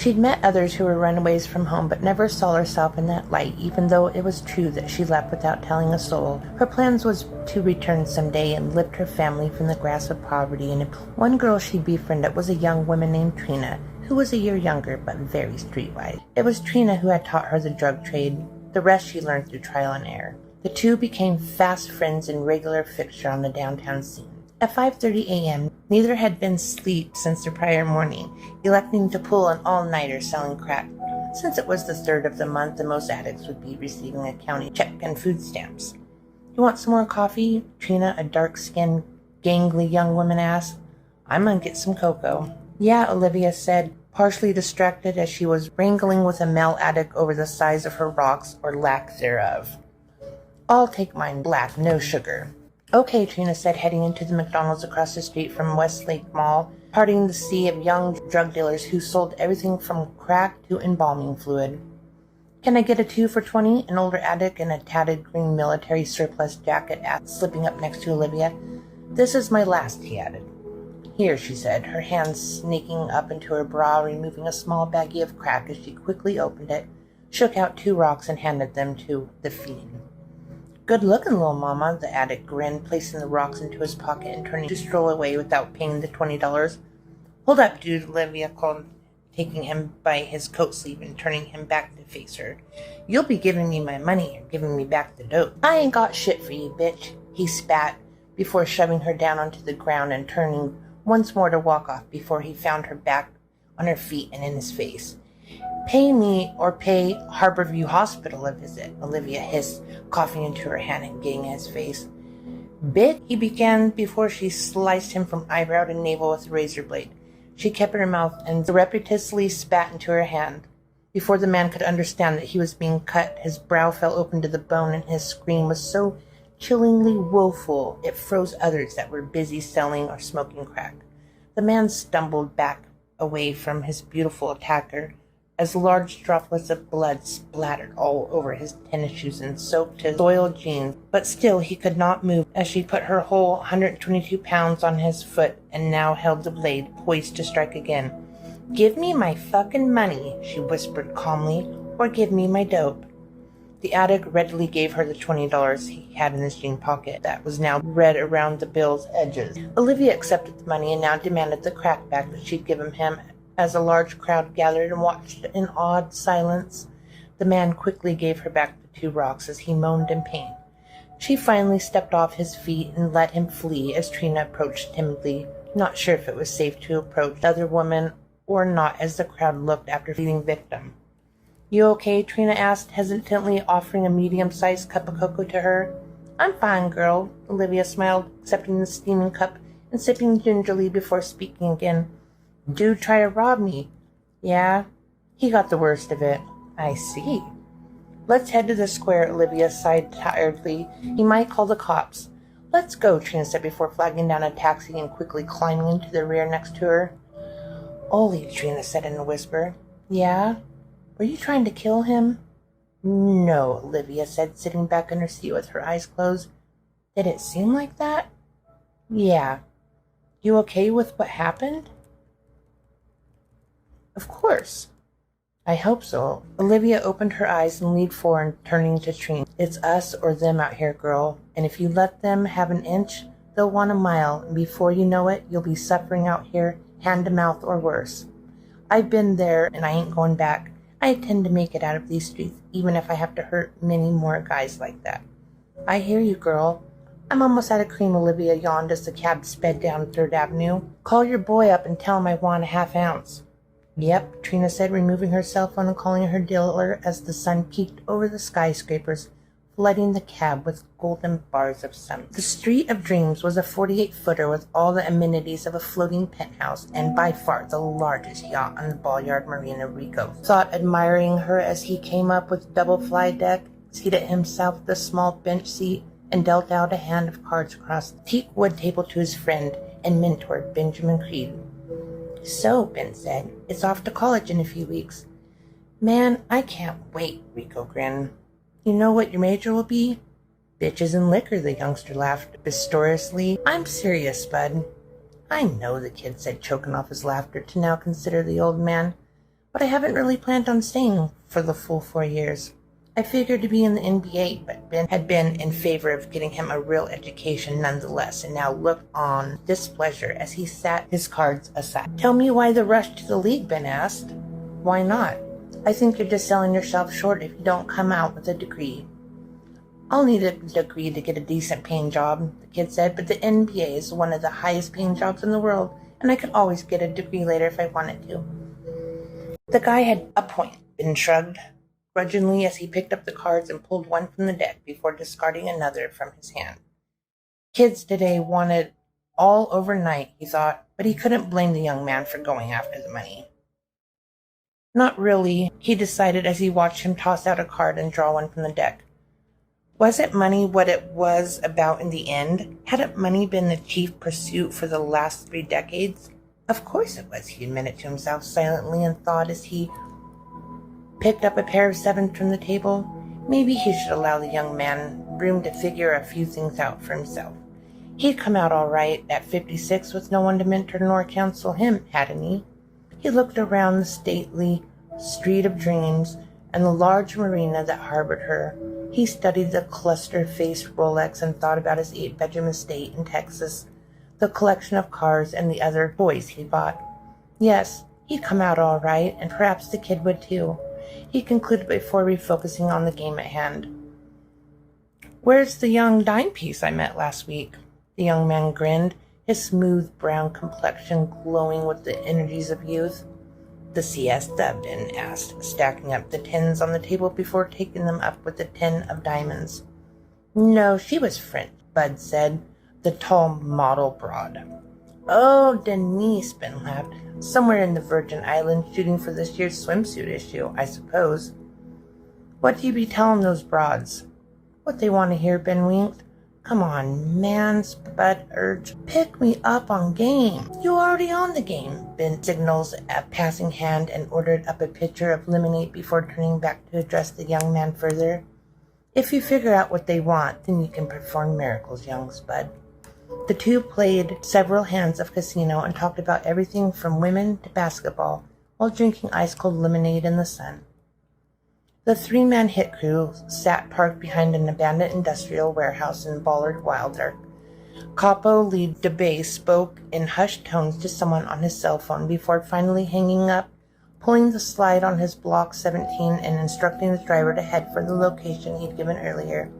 She'd met others who were runaways from home, but never saw herself in that light, even though it was true that she left without telling a soul. Her plans was to return someday and lift her family from the grasp of poverty. And one girl she befriended was a young woman named Trina, who was a year younger but very streetwise. It was Trina who had taught her the drug trade. The rest she learned through trial and error. The two became fast friends and regular fixture on the downtown scene. At 5:30 a.m., neither had been asleep since the prior morning, electing to pull an all-nighter selling crack. Since it was the 3rd of the month and most addicts would be receiving a county check and food stamps. "You want some more coffee?" Trina, a dark-skinned, gangly young woman, asked. "I'm gonna get some cocoa." "Yeah," Olivia said, partially distracted as she was wrangling with a male addict over the size of her rocks or lack thereof. "I'll take mine black, no sugar." "Okay," Trina said, heading into the McDonald's across the street from Westlake Mall, parting the sea of young drug dealers who sold everything from crack to embalming fluid. "Can I get a 2 for $20? An older addict in a tattered green military surplus jacket asked, slipping up next to Olivia. "This is my last," he added. "Here," she said, her hands sneaking up into her bra, removing a small baggie of crack as she quickly opened it, shook out 2 rocks, and handed them to the fiend. "Good looking, little mama," the addict grinned, placing the rocks into his pocket and turning to stroll away without paying the $20. "Hold up, dude," Olivia called, taking him by his coat sleeve and turning him back to face her. "You'll be giving me my money or giving me back the dope." "I ain't got shit for you, bitch," he spat, before shoving her down onto the ground and turning once more to walk off before he found her back on her feet and in his face. "Pay me or pay Harborview Hospital a visit," Olivia hissed, coughing into her hand and getting in his face. "Bit," he began before she sliced him from eyebrow to navel with a razor blade. She kept her mouth and surreptitiously spat into her hand. Before the man could understand that he was being cut, his brow fell open to the bone and his scream was so chillingly woeful it froze others that were busy selling or smoking crack. The man stumbled back away from his beautiful attacker as large droplets of blood splattered all over his tennis shoes and soaked his soiled jeans, but still he could not move as she put her whole 122 pounds on his foot and now held the blade poised to strike again. "Give me my fucking money," she whispered calmly, "or give me my dope." The addict readily gave her the $20 he had in his jean pocket that was now red around the bill's edges. Olivia accepted the money and now demanded the crack back that she'd given him. As a large crowd gathered and watched in awed silence, the man quickly gave her back the 2 rocks as he moaned in pain. She finally stepped off his feet and let him flee as Trina approached timidly, not sure if it was safe to approach the other woman or not as the crowd looked after the fleeing victim. "You okay?" Trina asked, hesitantly offering a medium-sized cup of cocoa to her. "I'm fine, girl," Olivia smiled, accepting the steaming cup and sipping gingerly before speaking again. "Dude tried to rob me." "Yeah? He got the worst of it." "I see." "Let's head to the square," Olivia sighed tiredly. "He might call the cops." "Let's go," Trina said before flagging down a taxi and quickly climbing into the rear next to her. "Ollie," Trina said in a whisper. "Yeah? Were you trying to kill him?" "No," Olivia said, sitting back in her seat with her eyes closed. "Did it seem like that?" "Yeah. You okay with what happened?" "Of course." "I hope so." Olivia opened her eyes and leaned forward, turning to Trina. "It's us or them out here, girl. And if you let them have an inch, they'll want a mile. And before you know it, you'll be suffering out here, hand to mouth or worse. I've been there, and I ain't going back. I intend to make it out of these streets, even if I have to hurt many more guys like that." "I hear you, girl." "I'm almost out of cream," Olivia yawned as the cab sped down 3rd Avenue. "Call your boy up and tell him I want a half ounce." "Yep," Trina said, removing her cell phone and calling her dealer as the sun peeked over the skyscrapers, flooding the cab with golden bars of sun. The Street of Dreams was a 48-footer with all the amenities of a floating penthouse and by far the largest yacht on the Ballard Marina. Rico thought, admiring her as he came up with double fly deck, seated himself at the small bench seat, and dealt out a hand of cards across the teak wood table to his friend and mentor, Benjamin Creed. "So," Ben said, "it's off to college in a few weeks." "Man, I can't wait," Rico grinned. "You know what your major will be?" "Bitches and liquor," the youngster laughed boisterously. "I'm serious, bud." "I know," the kid said, choking off his laughter to now consider the old man. but I haven't really planned on staying for the full 4 years. I figured to be in the NBA, but Ben had been in favor of getting him a real education nonetheless, and now looked on displeasure as he sat his cards aside. Tell me why the rush to the league, Ben asked. Why not? I think you're just selling yourself short if you don't come out with a degree. I'll need a degree to get a decent paying job, the kid said, but the NBA is one of the highest paying jobs in the world, and I could always get a degree later if I wanted to. The guy had a point, Ben shrugged grudgingly as he picked up the cards and pulled one from the deck before discarding another from his hand. Kids today wanted all overnight, he thought, but he couldn't blame the young man for going after the money. Not really, he decided as he watched him toss out a card and draw one from the deck. Wasn't money what it was about in the end? Hadn't money been the chief pursuit for the last 3 decades? Of course it was, he admitted to himself silently and thought as he picked up a pair of sevens from the table. Maybe he should allow the young man room to figure a few things out for himself. He'd come out all right at 56 with no one to mentor nor counsel him, hadn't he? He looked around the stately street of dreams and the large marina that harbored her. He studied the cluster-faced Rolex and thought about his 8-bedroom estate in Texas, the collection of cars, and the other toys he bought. Yes, he'd come out all right, and perhaps the kid would too, he concluded before refocusing on the game at hand. Where's the young dime piece I met last week? The young man grinned, his smooth brown complexion glowing with the energies of youth. The siesta, Ben asked, stacking up the tens on the table before taking them up with the 10 of diamonds. No, she was French, Bud said, the tall model broad. Oh, Denise, Ben laughed. Somewhere in the Virgin Islands shooting for this year's swimsuit issue, I suppose. What do you be telling those broads? What they want to hear, Ben winked. Come on, man, Bud urged. Pick me up on game. You already on the game, Ben signals a passing hand and ordered up a pitcher of lemonade before turning back to address the young man further. If you figure out what they want, then you can perform miracles, young Spud. The two played several hands of casino and talked about everything from women to basketball while drinking ice-cold lemonade in the sun. The 3-man hit crew sat parked behind an abandoned industrial warehouse in Ballard Wilder. Capo Lee DeBay spoke in hushed tones to someone on his cell phone before finally hanging up, pulling the slide on his Block 17 and instructing the driver to head for the location he'd given earlier.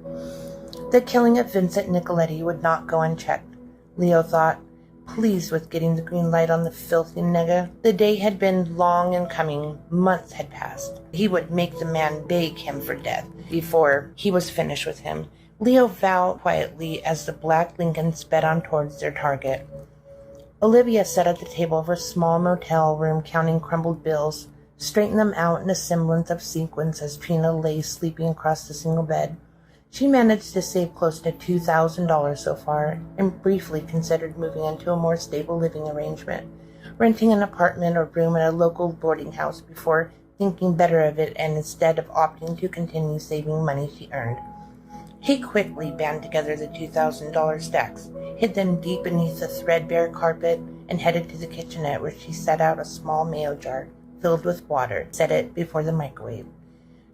The killing of Vincent Nicoletti would not go unchecked, Leo thought, pleased with getting the green light on the filthy nigger. The day had been long in coming. Months had passed. He would make the man beg him for death before he was finished with him. Leo vowed quietly as the black Lincoln sped on towards their target. Olivia sat at the table of her small motel room counting crumbled bills, straightening them out in a semblance of sequence as Trina lay sleeping across the single bed. She managed to save close to $2,000 so far and briefly considered moving into a more stable living arrangement, renting an apartment or room at a local boarding house before thinking better of it and instead of opting to continue saving money she earned. He quickly band together the $2,000 stacks, hid them deep beneath the threadbare carpet, and headed to the kitchenette where she set out a small mayo jar filled with water, set it before the microwave.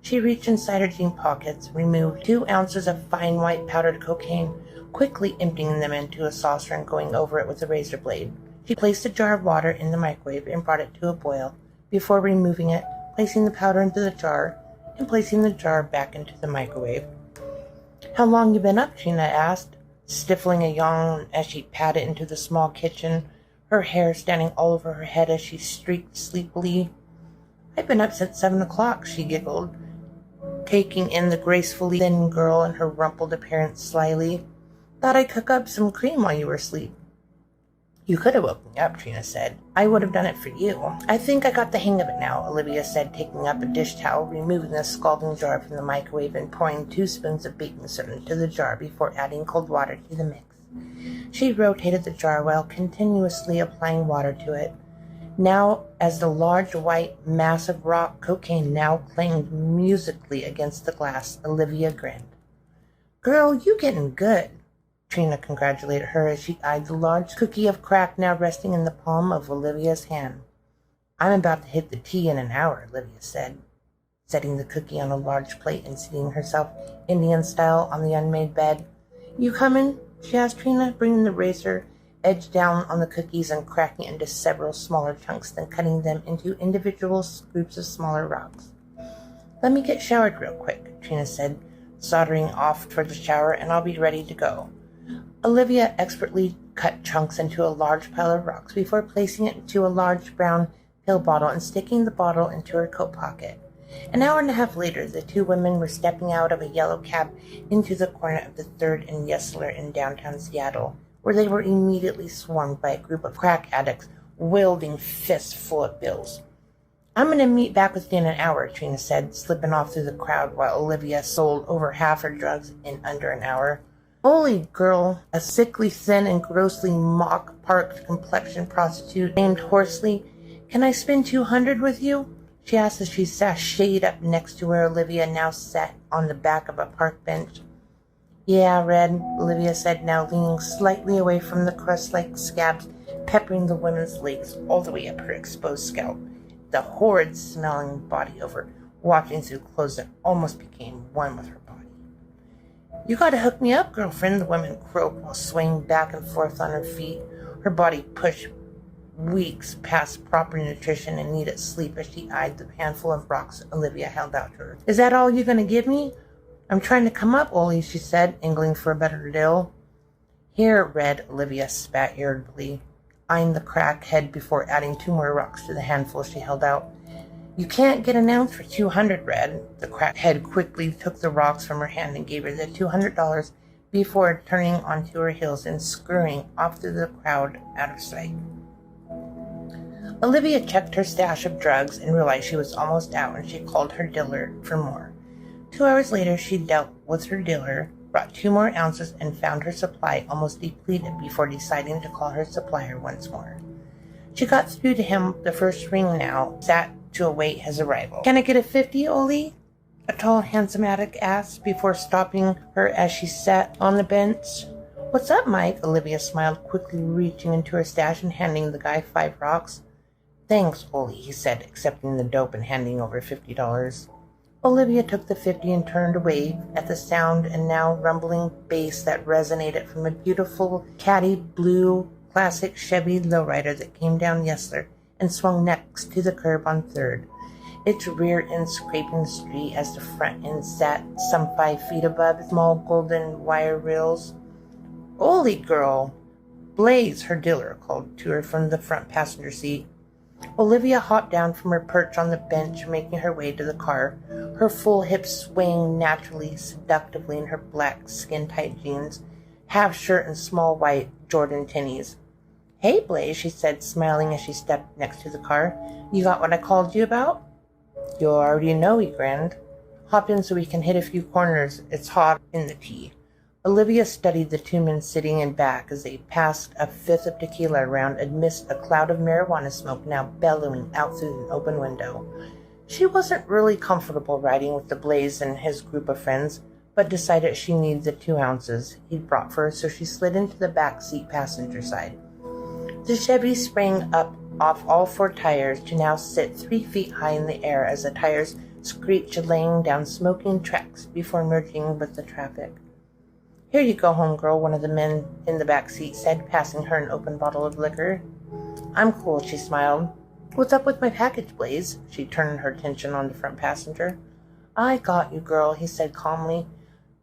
She reached inside her jean pockets, removed 2 ounces of fine white powdered cocaine, quickly emptying them into a saucer and going over it with a razor blade. She placed a jar of water in the microwave and brought it to a boil, before removing it, placing the powder into the jar, and placing the jar back into the microwave. How long you been up? Trina asked, stifling a yawn as she padded into the small kitchen, her hair standing all over her head as she streaked sleepily. I've been up since 7 o'clock, she giggled, taking in the gracefully thin girl and her rumpled appearance slyly. Thought I'd cook up some cream while you were asleep. You could have woken me up, Trina said. I would have done it for you. I think I got the hang of it now, Olivia said, taking up a dish towel, removing the scalding jar from the microwave and pouring 2 spoons of baking soda into the jar before adding cold water to the mix. She rotated the jar while continuously applying water to it. Now, as the large white mass of rock cocaine now clanged musically against the glass, Olivia grinned. Girl, you getting good, Trina congratulated her as she eyed the large cookie of crack now resting in the palm of Olivia's hand. I'm about to hit the tea in an hour, Olivia said, setting the cookie on a large plate and seating herself Indian style on the unmade bed. You coming? She asked Trina, bringing the razor edge down on the cookies and cracking it into several smaller chunks, then cutting them into individual groups of smaller rocks. Let me get showered real quick, Trina said, soldering off toward the shower, and I'll be ready to go. Olivia expertly cut chunks into a large pile of rocks before placing it into a large brown pill bottle and sticking the bottle into her coat pocket. An hour and a half later, the two women were stepping out of a yellow cab into the corner of the 3rd and Yesler in downtown Seattle, where they were immediately swarmed by a group of crack addicts wielding fists full of bills. I'm going to meet back with you in an hour, Trina said, slipping off through the crowd while Olivia sold over half her drugs in under an hour. Holy girl, a sickly, thin, and grossly mock-parked complexion prostitute named hoarsely, can I spend $200 with you? She asked as she sashayed up next to where Olivia now sat on the back of a park bench. Yeah, Red, Olivia said, now leaning slightly away from the crust-like scabs peppering the woman's legs all the way up her exposed scalp, the horrid-smelling body over, walking through clothes that almost became one with her body. You gotta hook me up, girlfriend, the woman croaked while swaying back and forth on her feet, her body pushed weeks past proper nutrition and needed sleep as she eyed the handful of rocks Olivia held out to her. Is that all you're gonna give me? I'm trying to come up, Ollie, she said, angling for a better deal. Here, Red, Olivia spat irritably, eyeing the crackhead before adding 2 more rocks to the handful she held out. You can't get an ounce for $200, Red. The crackhead quickly took the rocks from her hand and gave her the $200 before turning onto her heels and scurrying off through the crowd out of sight. Olivia checked her stash of drugs and realized she was almost out, and she called her dealer for more. 2 hours later, she dealt with her dealer, brought 2 more ounces, and found her supply almost depleted before deciding to call her supplier once more. She got through to him the first ring now, sat to await his arrival. Can I get a 50, Oli? A tall, handsome addict asked before stopping her as she sat on the bench. What's up, Mike? Olivia smiled, quickly reaching into her stash and handing the guy 5 rocks. Thanks, Oli, he said, accepting the dope and handing over $50. Olivia took the 50 and turned away at the sound and now rumbling bass that resonated from a beautiful, caddy blue classic Chevy lowrider that came down Yesler and swung next to the curb on 3rd, its rear end scraping the street as the front end sat some 5 feet above small golden wire rails. Holy girl! Blaze, her dealer called to her from the front passenger seat. Olivia hopped down from her perch on the bench, making her way to the car, her full hips swaying naturally, seductively in her black, skin-tight jeans, half shirt, and small white Jordan tennies. Hey, Blaze, she said, smiling as she stepped next to the car. You got what I called you about? You already know, he grinned. Hop in so we can hit a few corners. It's hot in the tea. Olivia studied the 2 men sitting in back as they passed a 5th of tequila around amidst a cloud of marijuana smoke now bellowing out through an open window. She wasn't really comfortable riding with the Blaze and his group of friends, but decided she needed the 2 ounces he'd brought for her, so she slid into the back seat passenger side. The Chevy sprang up off all 4 tires to now sit 3 feet high in the air as the tires screeched, laying down smoking tracks before merging with the traffic. Here you go, homegirl, one of the men in the back seat said, passing her an open bottle of liquor. I'm cool, she smiled. What's up with my package, Blaze? She turned her attention on the front passenger. I got you, girl, he said calmly.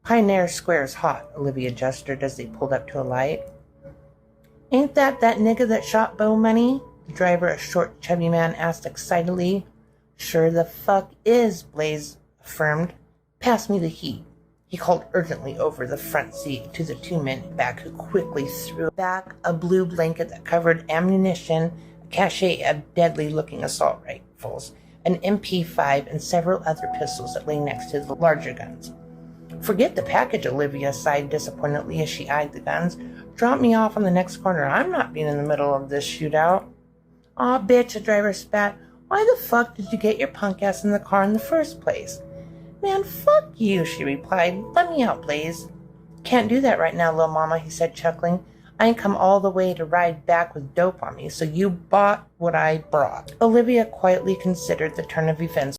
Pioneer Square's hot, Olivia gestured as they pulled up to a light. Ain't that nigga that shot Bo Money? The driver, a short, chubby man, asked excitedly. Sure the fuck is, Blaze affirmed. Pass me the heat. He called urgently over the front seat to the 2 men back, who quickly threw back a blue blanket that covered ammunition, a cache of deadly-looking assault rifles, an MP5, and several other pistols that lay next to the larger guns. Forget the package, Olivia sighed disappointedly as she eyed the guns. Drop me off on the next corner. I'm not being in the middle of this shootout. Aw, bitch, the driver spat. Why the fuck did you get your punk ass in the car in the first place? Man, fuck you, she replied. Let me out, Blaze. Can't do that right now, little mama, he said, chuckling. I ain't come all the way to ride back with dope on me, so you bought what I brought." Olivia quietly considered the turn of events